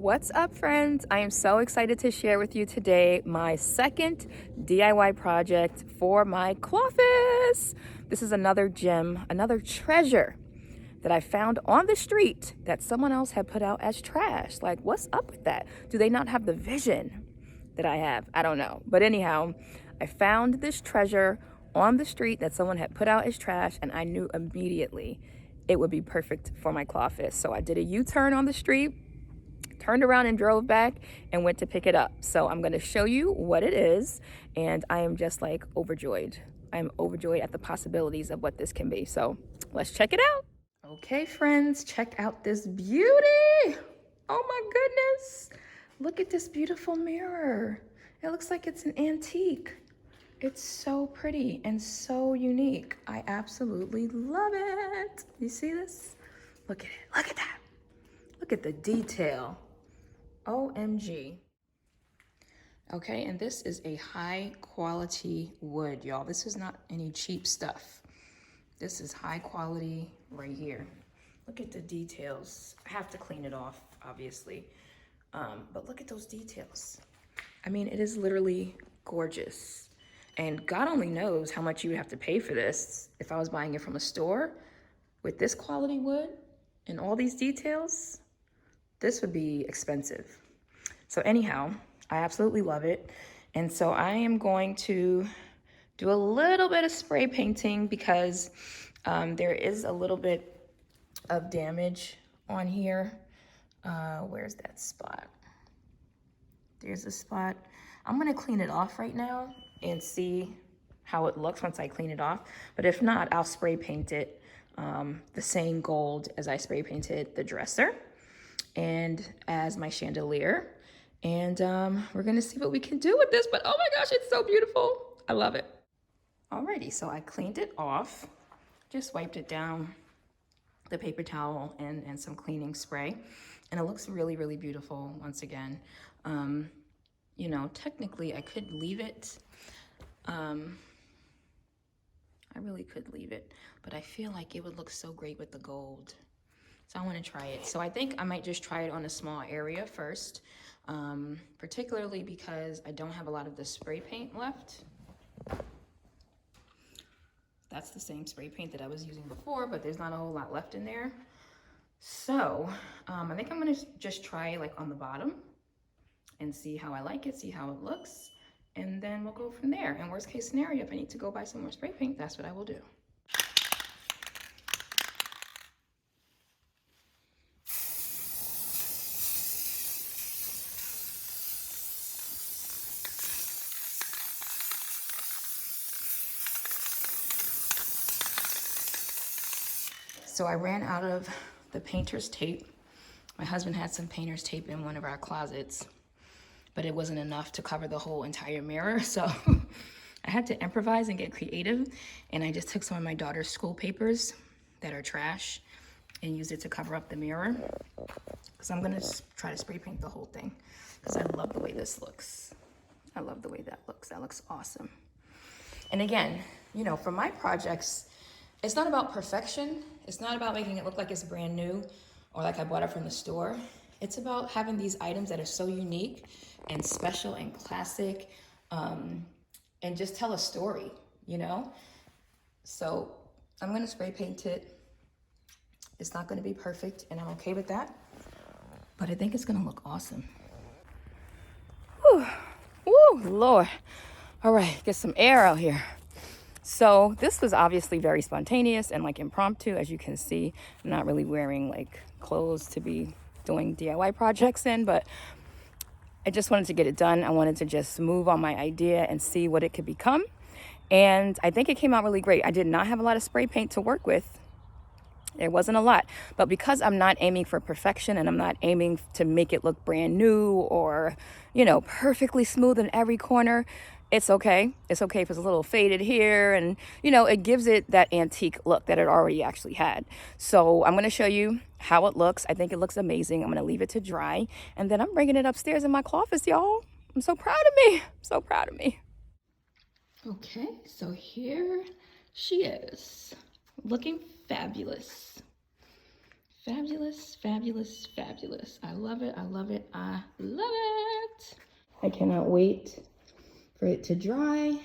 What's up, friends? I am so excited to share with you today my second DIY project for my cloffice. This is another gem, another treasure that I found on the street that someone else had put out as trash. Like, what's up with that? Do they not have the vision that I have? I don't know. But anyhow, I found this treasure on the street that someone had put out as trash, and I knew immediately it would be perfect for my cloffice. So I did a U-turn on the street, turned around and drove back and went to pick it up. So I'm going to show you what it is, and I am just like overjoyed. I am overjoyed at the possibilities of what this can be. So let's check it out. Okay, friends, check out this beauty. Oh my goodness. Look at this beautiful mirror. It looks like it's an antique. It's so pretty and so unique. I absolutely love it. You see this? Look at it. Look at that. Look at the detail. OMG. Okay, and this is a high quality wood, y'all. This is not any cheap stuff. This is high quality right here. Look at the details. I have to clean it off, obviously. But look at those details. I mean, it is literally gorgeous. And God only knows how much you would have to pay for this if I was buying it from a store. With this quality wood and all these details, this would be expensive. So anyhow, I absolutely love it. And so I am going to do a little bit of spray painting because there is a little bit of damage on here. Where's that spot? There's a spot. I'm gonna clean it off right now and see how it looks once I clean it off. But if not, I'll spray paint it the same gold as I spray painted the dresser and as my chandelier. And we're gonna see what we can do with this, but oh my gosh, it's so beautiful. I love it. Alrighty, so I cleaned it off, just wiped it down, the paper towel and some cleaning spray. And it looks really, really beautiful once again. You know, technically I could leave it. I really could leave it, but I feel like it would look so great with the gold. So I want to try it. So I think I might just try it on a small area first, particularly because I don't have a lot of the spray paint left. That's the same spray paint that I was using before, but there's not a whole lot left in there. So I think I'm gonna just try like on the bottom and see how I like it, see how it looks, and then we'll go from there. And worst case scenario, if I need to go buy some more spray paint, that's what I will do. So I ran out of the painter's tape. My husband had some painter's tape in one of our closets, but it wasn't enough to cover the whole entire mirror. So I had to improvise and get creative. And I just took some of my daughter's school papers that are trash and used it to cover up the mirror. So I'm gonna try to spray paint the whole thing because I love the way this looks. I love the way that looks. That looks awesome. And again, you know, for my projects, it's not about perfection. It's not about making it look like it's brand new or like I bought it from the store. It's about having these items that are so unique and special and classic, and just tell a story, you know? So I'm gonna spray paint it. It's not gonna be perfect, and I'm okay with that, but I think it's gonna look awesome. Whew, woo, Lord. All right, get some air out here. So this was obviously very spontaneous and like impromptu. As you can see, I'm not really wearing like clothes to be doing DIY projects in, but I just wanted to get it done. I wanted to just move on my idea and see what it could become. And I think it came out really great. I did not have a lot of spray paint to work with. There wasn't a lot, but because I'm not aiming for perfection and I'm not aiming to make it look brand new or, you know, perfectly smooth in every corner, it's okay. It's okay if it's a little faded here, and you know, it gives it that antique look that it already actually had. So I'm gonna show you how it looks. I think it looks amazing. I'm gonna leave it to dry, and then I'm bringing it upstairs in my cloffice, y'all. I'm so proud of me. So proud of me. Okay, so here she is, looking fabulous. Fabulous, fabulous, fabulous. I love it, I love it, I love it. I cannot wait for it to dry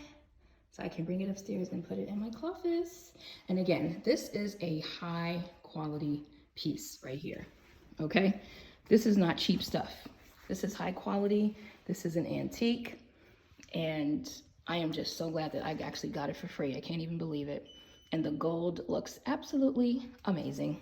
so I can bring it upstairs and put it in my office. And again, this is a high quality piece right here, okay? This is not cheap stuff. This is high quality. This is an antique. And I am just so glad that I actually got it for free. I can't even believe it. And the gold looks absolutely amazing.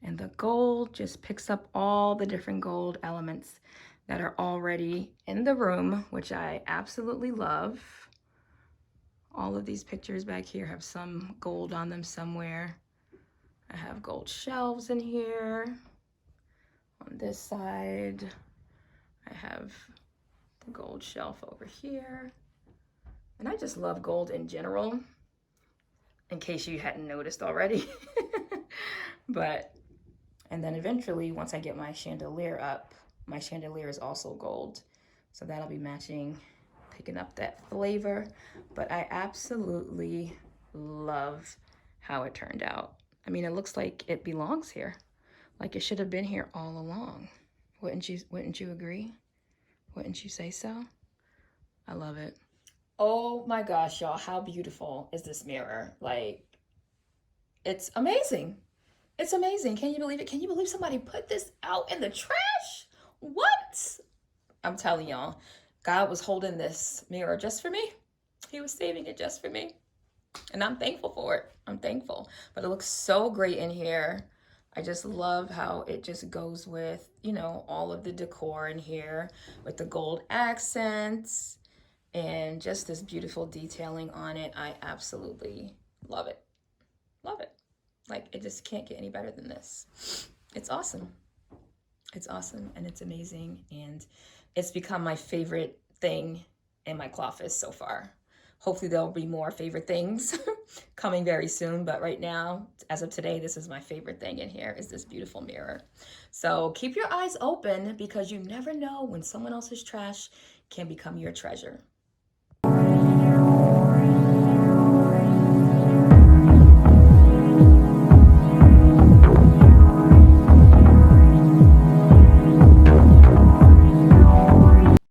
And the gold just picks up all the different gold elements that are already in the room, which I absolutely love. All of these pictures back here have some gold on them somewhere. I have gold shelves in here. On this side, I have the gold shelf over here. And I just love gold in general, in case you hadn't noticed already. And then eventually, once I get my chandelier up, my chandelier is also gold. So that'll be matching, picking up that flavor. But I absolutely love how it turned out. I mean, it looks like it belongs here. Like it should have been here all along. Wouldn't you agree? Wouldn't you say so? I love it. Oh my gosh, y'all, how beautiful is this mirror? Like, it's amazing. It's amazing. Can you believe it? Can you believe somebody put this out in the trash? What? I'm telling y'all, God was holding this mirror just for me. He was saving it just for me. And I'm thankful for it. I'm thankful. But it looks so great in here. I just love how it just goes with, you know, all of the decor in here with the gold accents and just this beautiful detailing on it. I absolutely love it. Love it. Like, it just can't get any better than this. It's awesome. It's awesome and it's amazing. And it's become my favorite thing in my closet so far. Hopefully there'll be more favorite things coming very soon. But right now, as of today, this is my favorite thing in here is this beautiful mirror. So keep your eyes open because you never know when someone else's trash can become your treasure.